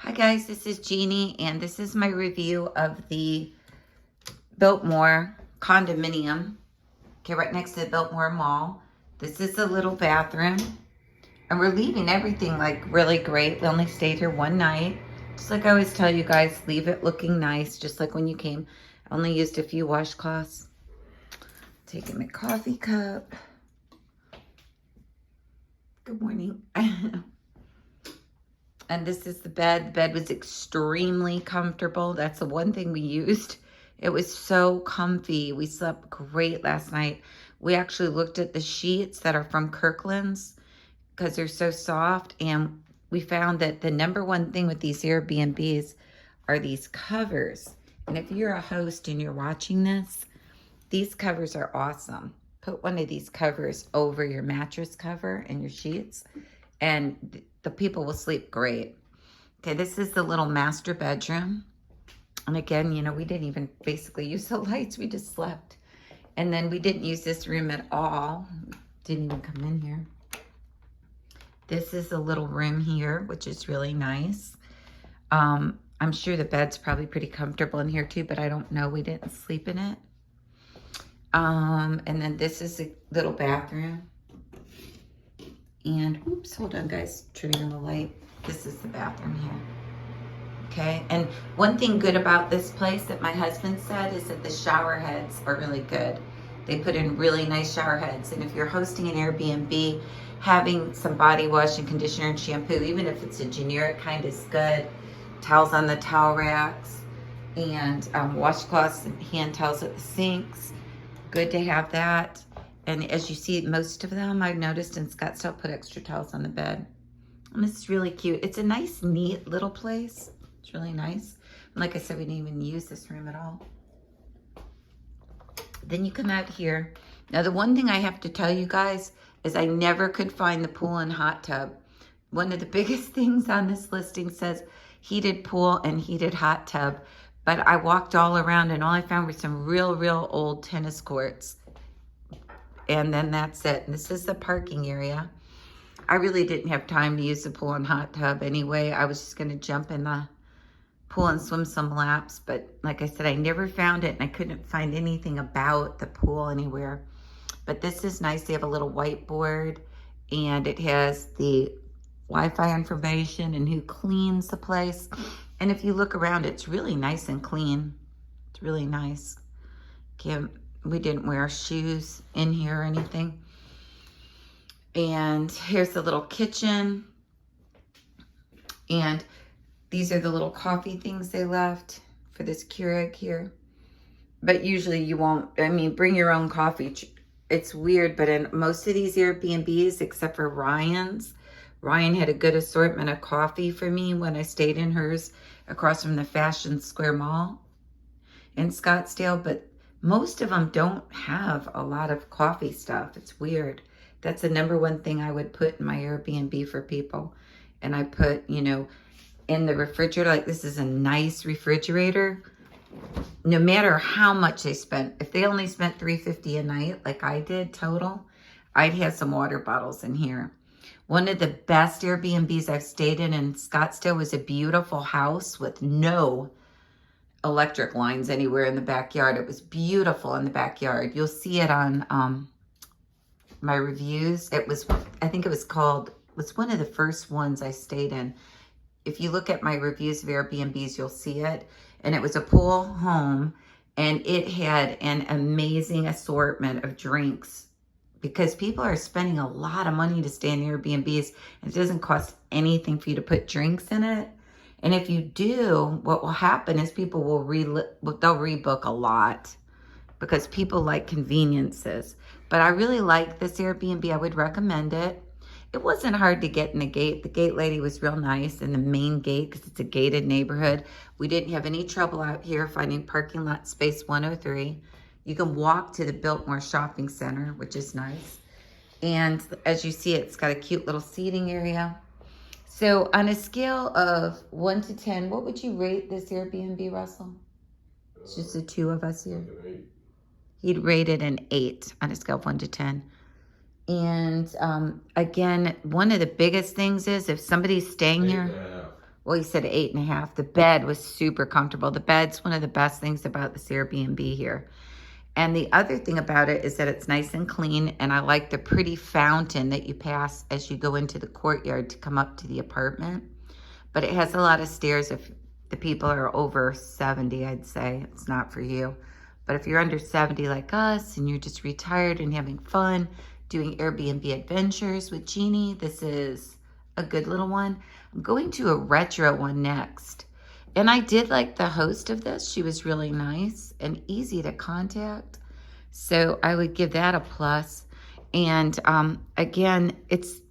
Hi guys, this is Jeannie and this is my review of the Biltmore condominium. Okay, right next to the Biltmore Mall. This is a little bathroom and we're leaving everything like really great. We only stayed here one night. Just like I always tell you guys, leave it looking nice, just like when you came. I only used a few washcloths. Taking my coffee cup. Good morning. And this is the bed. The bed was extremely comfortable. That's the one thing we used. It was so comfy. We slept great last night. We actually looked at the sheets that are from Kirkland's because they're so soft. And we found that the number one thing with these Airbnbs are these covers. And if you're a host and you're watching this, these covers are awesome. Put one of these covers over your mattress cover and your sheets, and the people will sleep great. Okay, this is the little master bedroom. And again, you know, we didn't even basically use the lights. We just slept. And then we didn't use this room at all. Didn't even come in here. This is a little room here, which is really nice. I'm sure the bed's probably pretty comfortable in here too, but I don't know. We didn't sleep in it. And then this is a little bathroom. And oops, hold on guys, turning on the light. This is the bathroom here. Okay, and one thing good about this place that my husband said is that the shower heads are really good. They put in really nice shower heads. And if you're hosting an Airbnb, having some body wash and conditioner and shampoo, even if it's a generic kind, is good. Towels on the towel racks and washcloths and hand towels at the sinks. Good to have that. And as you see, most of them I've noticed in Scottsdale put extra towels on the bed. And this is really cute. It's a nice, neat little place. It's really nice. And like I said, we didn't even use this room at all. Then you come out here. Now, the one thing I have to tell you guys is I never could find the pool and hot tub. One of the biggest things on this listing says heated pool and heated hot tub. But I walked all around and all I found were some real old tennis courts. And then that's it. And this is the parking area. I really didn't have time to use the pool and hot tub anyway. I was just going to jump in the pool and swim some laps. But like I said, I never found it and I couldn't find anything about the pool anywhere. But this is nice. They have a little whiteboard and it has the Wi-Fi information and who cleans the place. And if you look around, it's really nice and clean. It's really nice. Okay, we didn't wear shoes in here or anything. And here's the little kitchen. And these are the little coffee things they left for this Keurig here. But usually you won't, I mean, bring your own coffee. It's weird, but in most of these Airbnbs, except for Ryan's, Ryan had a good assortment of coffee for me when I stayed in hers across from the Fashion Square Mall in Scottsdale, but most of them don't have a lot of coffee stuff. It's weird. That's the number one thing I would put in my Airbnb for people. And I put, you know, in the refrigerator, like this is a nice refrigerator. No matter how much they spent, if they only spent $3.50 a night, like I did total, I'd have some water bottles in here. One of the best Airbnbs I've stayed in Scottsdale was a beautiful house with no electric lines anywhere in the backyard. It was beautiful in the backyard. You'll see it on my reviews. It was, I think it was called, it was one of the first ones I stayed in. If you look at my reviews of Airbnbs, you'll see it. And it was a pool home and it had an amazing assortment of drinks because people are spending a lot of money to stay in Airbnbs and it doesn't cost anything for you to put drinks in it. And if you do, what will happen is people will they'll rebook a lot because people like conveniences. But I really like this Airbnb. I would recommend it. It wasn't hard to get in the gate. The gate lady was real nice in the main gate because it's a gated neighborhood. We didn't have any trouble out here finding parking lot space 103. You can walk to the Biltmore Shopping Center, which is nice. And as you see, it's got a cute little seating area. So on a scale of 1 to 10, what would you rate this Airbnb, Russell? It's just the two of us here. He'd rate it an 8 on a scale of 1 to 10. And again, one of the biggest things is if somebody's staying here, Well, he said 8.5. The bed was super comfortable. The bed's one of the best things about this Airbnb here. And the other thing about it is that it's nice and clean, and I like the pretty fountain that you pass as you go into the courtyard to come up to the apartment. But it has a lot of stairs. If the people are over 70, I'd say it's not for you. But if you're under 70 like us and you're just retired and having fun doing Airbnb adventures with Jeannie, this is a good little one. I'm going to a retro one next. And I did like the host of this. She was really nice and easy to contact. So I would give that a plus. And again,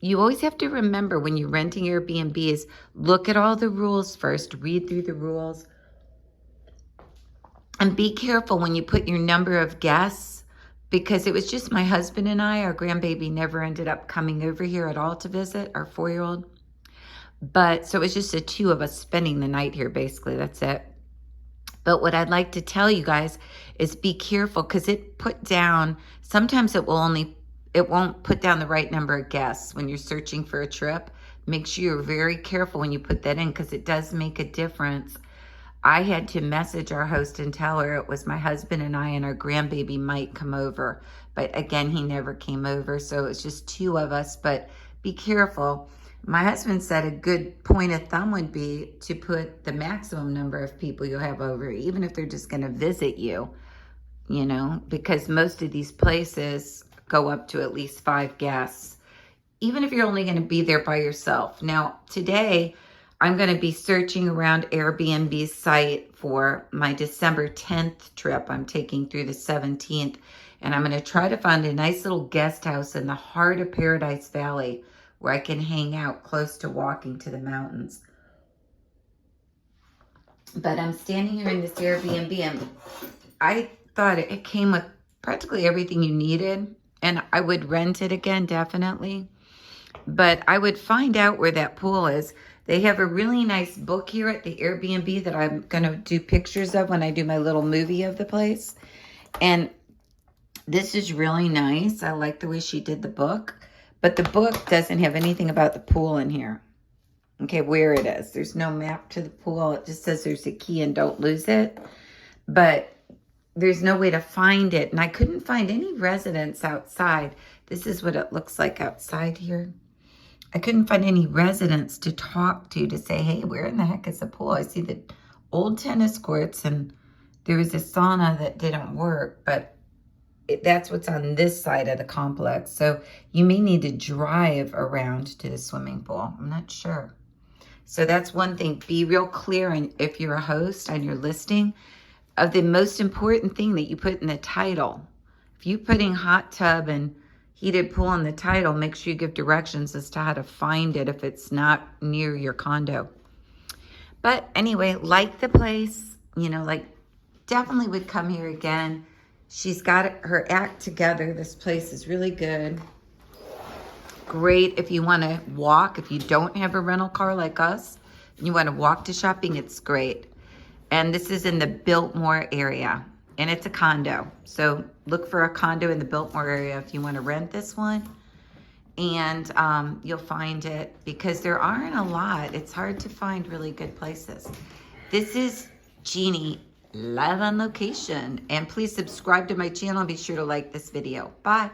you always have to remember when you're renting Airbnbs, look at all the rules first, read through the rules. And be careful when you put your number of guests, because it was just my husband and I. Our grandbaby never ended up coming over here at all to visit, our 4-year-old. But so it was just the two of us spending the night here, basically. That's it. But what I'd like to tell you guys is be careful, because it put down, sometimes it won't put down the right number of guests when you're searching for a trip. Make sure you're very careful when you put that in, because it does make a difference. I had to message our host and tell her it was my husband and I, and our grandbaby might come over. But again, he never came over, so it's just two of us. But be careful. My husband said a good point of thumb would be to put the maximum number of people you'll have over, even if they're just going to visit you, because most of these places go up to at least 5 guests, even if you're only going to be there by yourself. Now, today, I'm going to be searching around Airbnb's site for my December 10th trip. I'm taking through the 17th, and I'm going to try to find a nice little guest house in the heart of Paradise Valley where I can hang out close to walking to the mountains. But I'm standing here in this Airbnb, and I thought it came with practically everything you needed, and I would rent it again, definitely. But I would find out where that pool is. They have a really nice book here at the Airbnb that I'm going to do pictures of when I do my little movie of the place. And this is really nice. I like the way she did the book. But the book doesn't have anything about the pool in here. Okay, where it is. There's no map to the pool. It just says there's a key and don't lose it. But there's no way to find it. And I couldn't find any residents outside. This is what it looks like outside here. I couldn't find any residents to talk to say, hey, where in the heck is the pool? I see the old tennis courts, and there was a sauna that didn't work, but that's what's on this side of the complex. So you may need to drive around to the swimming pool. I'm not sure. So that's one thing. Be real clear, and if you're a host on your listing, of the most important thing that you put in the title. If you're putting hot tub and heated pool in the title, make sure you give directions as to how to find it if it's not near your condo. But anyway, like the place, definitely would come here again. She's got her act together. This place is really good. Great if you want to walk. If you don't have a rental car like us, and you want to walk to shopping, it's great. And this is in the Biltmore area, and it's a condo. So look for a condo in the Biltmore area if you want to rent this one. And you'll find it, because there aren't a lot. It's hard to find really good places. This is Jeannie, live on location. And please subscribe to my channel and be sure to like this video. Bye.